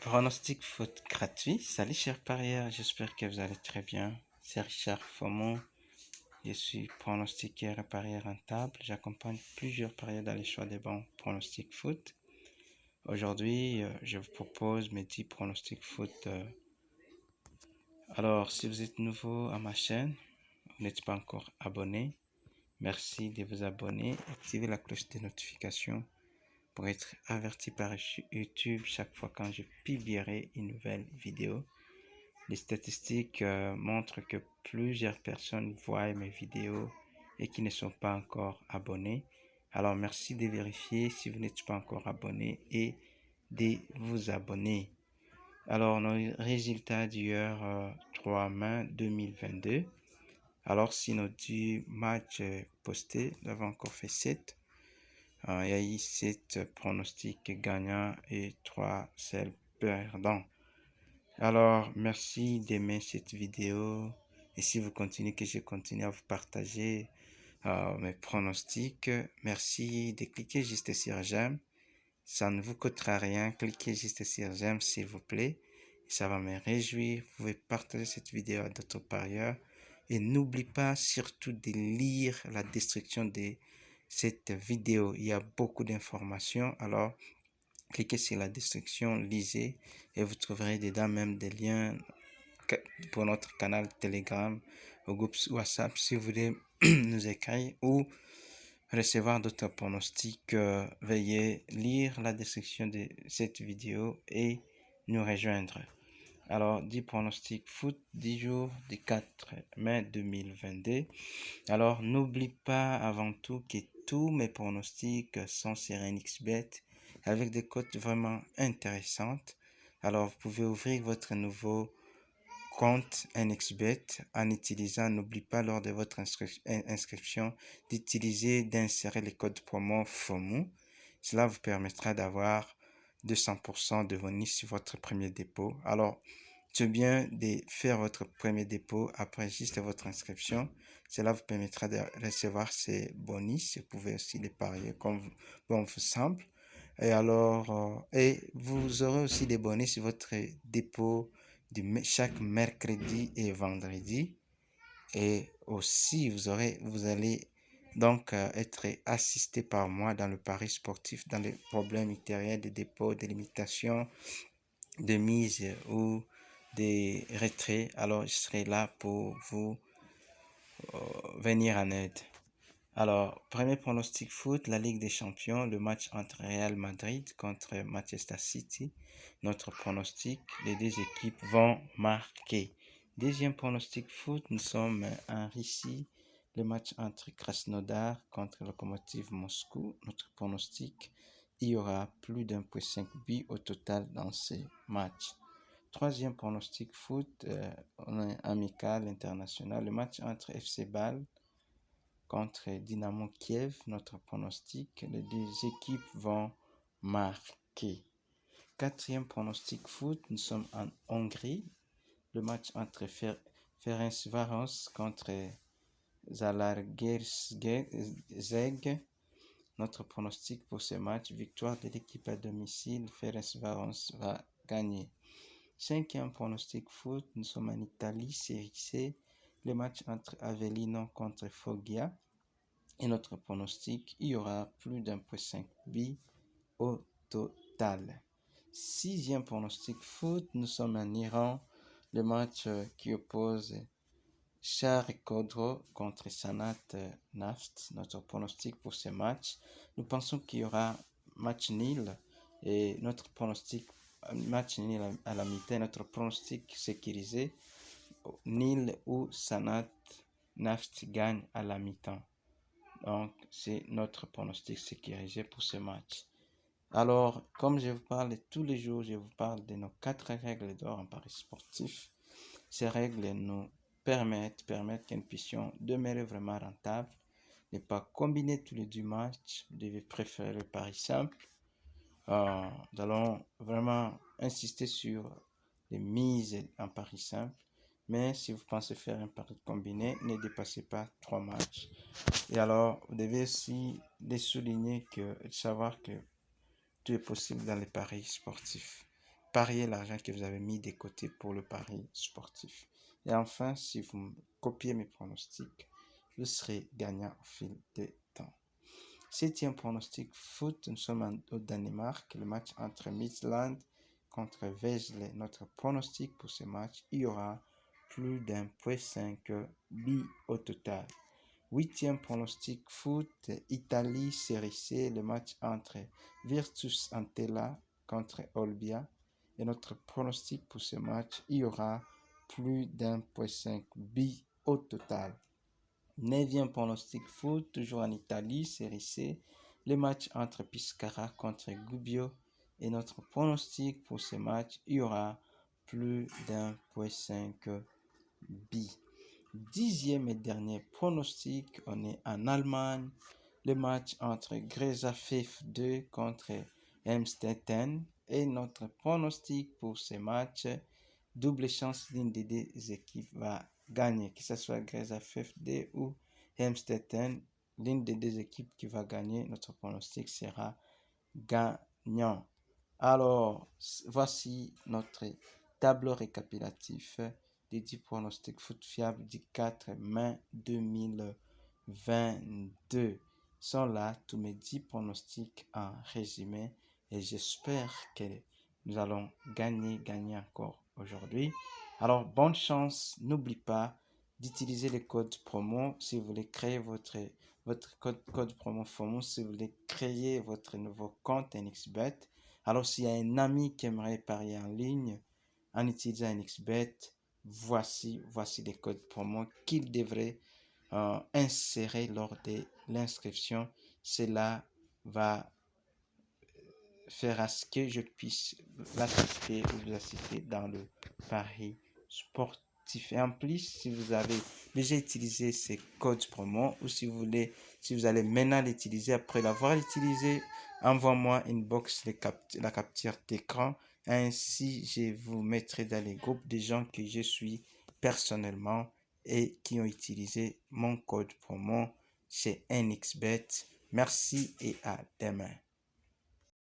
Pronostic foot gratuit. Salut chers parieurs, j'espère que vous allez très bien. C'est Richard Fomon. Je suis pronostiqueur et parieur rentable. J'accompagne plusieurs parieurs dans les choix des bons pronostics foot. Aujourd'hui, je vous propose mes 10 pronostics foot. Alors, si vous êtes nouveau à ma chaîne, vous n'êtes pas encore abonné, merci de vous abonner. Activez la cloche de notification pour être averti par YouTube chaque fois quand je publierai une nouvelle vidéo. Les statistiques montrent que plusieurs personnes voient mes vidéos et qui ne sont pas encore abonnés. Alors merci de vérifier si vous n'êtes pas encore abonné et de vous abonner. Alors nos résultats d'hier 3 mai 2022. Alors si nos 10 matchs postés, nous avons encore fait 7. Il y a eu 7 pronostics gagnants et 3 seuls perdants. Alors, merci d'aimer cette vidéo. Et si vous continuez, que je continue à vous partager mes pronostics, merci de cliquer juste sur j'aime. Ça ne vous coûtera rien. Cliquez juste sur j'aime, s'il vous plaît. Ça va me réjouir. Vous pouvez partager cette vidéo à d'autres parieurs. Et n'oubliez pas surtout de lire la description de cette vidéo. Il y a beaucoup d'informations. Alors, cliquez sur la description, lisez et vous trouverez dedans même des liens pour notre canal Telegram, au groupe WhatsApp si vous voulez nous écrire ou recevoir d'autres pronostics. Veuillez lire la description de cette vidéo et nous rejoindre. Alors, 10 pronostics foot, 10 jours du 4 mai 2022. Alors, n'oublie pas avant tout que tous mes pronostics sont sur NXBet avec des cotes vraiment intéressantes. Alors, vous pouvez ouvrir votre nouveau compte NXBet en utilisant, n'oublie pas lors de votre inscription d'insérer le code promo FOMU. Cela vous permettra d'avoir 200% de bonus sur votre premier dépôt. Alors, c'est bien de faire votre premier dépôt après juste votre inscription. Cela vous permettra de recevoir ces bonus. Vous pouvez aussi les parier comme bon vous semble. Et alors, et vous aurez aussi des bonus sur votre dépôt de chaque mercredi et vendredi. Et aussi, vous allez donc être assisté par moi dans le pari sportif, dans les problèmes ultérieurs de dépôt, de limitation, de mise ou des retraits. Alors, je serai là pour vous venir en aide. Alors, premier pronostic foot, la Ligue des Champions, le match entre Real Madrid contre Manchester City. Notre pronostic, les deux équipes vont marquer. Deuxième pronostic foot, nous sommes en Russie, le match entre Krasnodar contre Lokomotiv Moscou. Notre pronostic, il y aura plus d'1,5 but au total dans ces matchs. Troisième pronostic foot, amical international, le match entre FC Bâle contre Dynamo Kiev. Notre pronostic, les deux équipes vont marquer. Quatrième pronostic foot, nous sommes en Hongrie. Le match entre Ferencváros contre Zalaegerszeg. Notre pronostic pour ce match, victoire de l'équipe à domicile, Ferencváros va gagner. Cinquième pronostic foot, nous sommes en Italie, série C, le match entre Avellino contre Foggia. Et notre pronostic, il y aura plus d'1,5 but au total. Sixième pronostic foot, nous sommes en Iran, le match qui oppose Shah Kodro contre Sanat Naft. Notre pronostic pour ce match, nous pensons qu'il y aura match nul et notre pronostic match nul à la mi-temps, notre pronostic sécurisé, nul ou Sanat Naft gagne à la mi-temps. Donc, c'est notre pronostic sécurisé pour ce match. Alors, comme je vous parle tous les jours, je vous parle de nos 4 règles d'or en paris sportif. Ces règles nous permettent que nous puissions demeurer vraiment rentables, ne pas combiner tous les 10 matchs, vous devez préférer le pari simple. Nous allons vraiment insister sur les mises en pari simple. Mais si vous pensez faire un pari combiné, ne dépassez pas 3 matchs. Et alors, vous devez aussi savoir que tout est possible dans les paris sportifs. parier l'argent que vous avez mis de côté pour le pari sportif. Et enfin, si vous copiez mes pronostics, vous serez gagnant au fil du temps. 7e pronostic foot, nous sommes au Danemark, le match entre Midland contre Vesle. Notre pronostic pour ce match, il y aura plus d'1,5 but au total. 8e pronostic foot, Italie, Série C, le match entre Virtus Entella contre Olbia. Et notre pronostic pour ce match, il y aura plus d'1,5 but au total. 9e pronostic foot, toujours en Italie, Série C, le match entre Pescara contre Gubbio. Et notre pronostic pour ce match, il y aura plus d'1,5 but. 10e et dernier pronostic, on est en Allemagne, le match entre Greza Pfiff 2 contre Emstetten. Et notre pronostic pour ce match, double chance, l'une des deux équipes va gagner, que ce soit Greza Pfiff 2 ou Emstetten, l'une des deux équipes qui va gagner, notre pronostic sera gagnant. Alors, voici notre tableau récapitulatif des 10 pronostics foot fiables du 4 mai 2022. Sont là tous mes 10 pronostics en résumé et j'espère que nous allons gagner encore aujourd'hui. Alors, bonne chance. N'oublie pas d'utiliser le code promo si vous voulez créer votre code promo FOMO, si vous voulez créer votre nouveau compte NXBet. Alors, s'il y a un ami qui aimerait parier en ligne en utilisant NXBet, voici les codes promo qu'il devrait insérer lors de l'inscription. Cela va faire à ce que je puisse l'assister ou vous assister dans le pari sportif. Et en plus, si vous avez déjà utilisé ces codes promo ou si vous allez maintenant l'utiliser après l'avoir utilisé, envoie-moi une box la capture d'écran. Ainsi, je vous mettrai dans les groupes des gens que je suis personnellement et qui ont utilisé mon code promo chez NXBet. Merci et à demain.